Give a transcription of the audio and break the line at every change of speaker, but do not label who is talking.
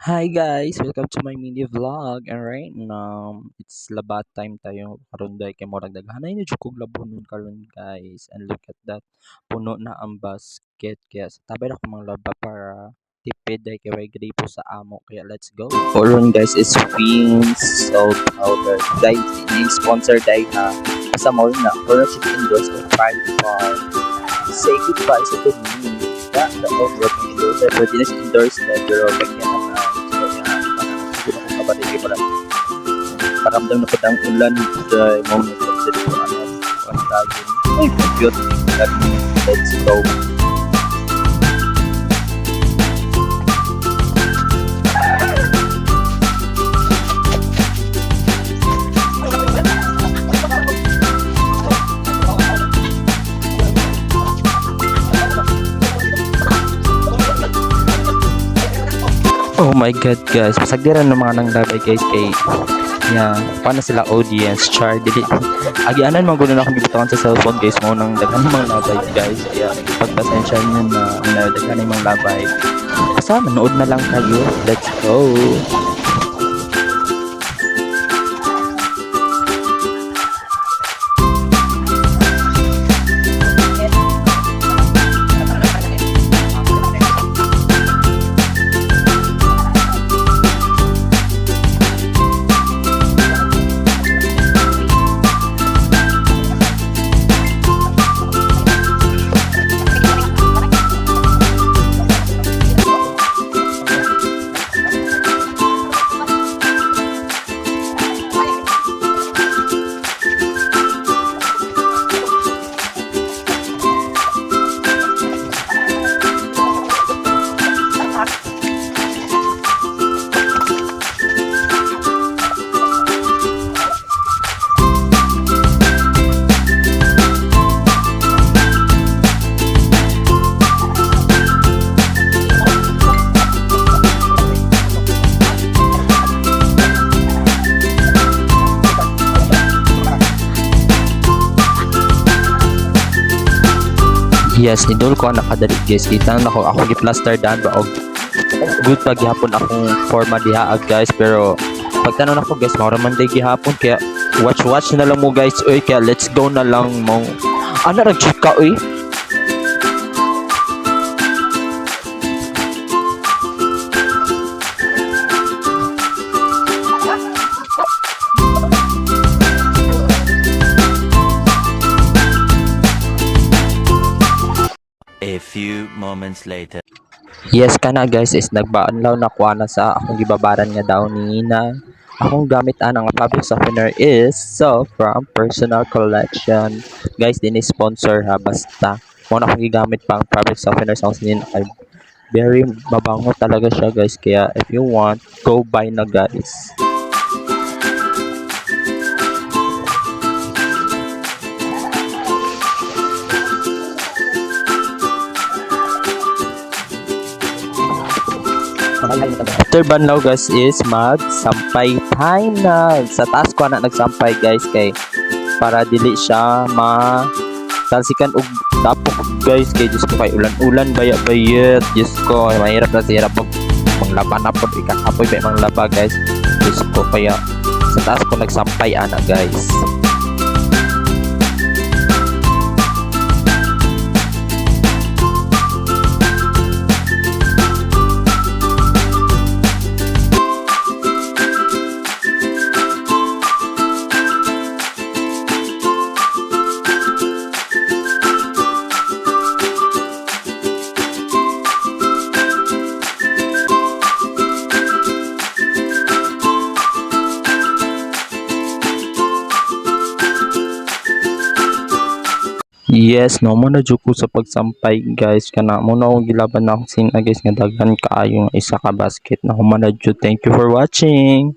Hi guys, welcome to my mini vlog. And right now, it's labat time tayo karon day kay murag daghanay ni jud kog labonon karon guys. And look at that, puno na ang basket kaya sa tabay na ko mga laba para tipid day kay way gripo sa amo kaya let's go. Karon guys is Fiends Salt Powder. Guys, ini sponsor day ha. Asa mo na, pero si endorse ko 5 say goodbye sa good news. Yeah, the old work endorse. Pwede na si endorse na pero kanya naman. Kaya ako kapatid kayo pala. Paramdam na patang ulan sa moment of the ang tagin. Ay, cute. Let's go. Oh my god guys, pasagdiran ng mga nanglabay guys kay paano sila audience char dili agianan man gulo na akong gibutangan sa cellphone guys mo nang daghan mga labay guys kaya pagpasensya niyo na daghan mga labay basta manood na lang kayo, let's go. Yes, nidol ko ang nakadali guys. Kita na ako gi-plaster daan ba og good pag gihapon akong forma diha guys pero pagtanong ako guys mao man day gihapon kaya watch na lang mo guys oy kaya let's go na lang mo. Ana ra jud ka oy.
A few moments later.
Yes kana guys is nagbaanlaw na kuha na sa akong gibabaran nga daw ni na akong gamit ang fabric softener is so from personal collection guys din is sponsor ha basta mo na akong gigamit pang fabric softener sa sinin ay very mabango talaga siya guys kaya if you want go buy na guys. After banlaw guys is mag-sampay time na. Sa taas ko na nagsampay guys kay para dili siya talsikan og tapok guys kay Diyos ko kay ulan-ulan bayat Diyos ko mahirap na sira pag manglaban na po ikakapoy ba manglaba guys Diyos ko kaya sa taas ko nagsampay ana guys. Yes, no mo na jud ko sa pagsampay guys kana mo na akong gilaban na akong sin guys nga daghan kaayo nga isa ka basket na humana jud. Thank you for watching.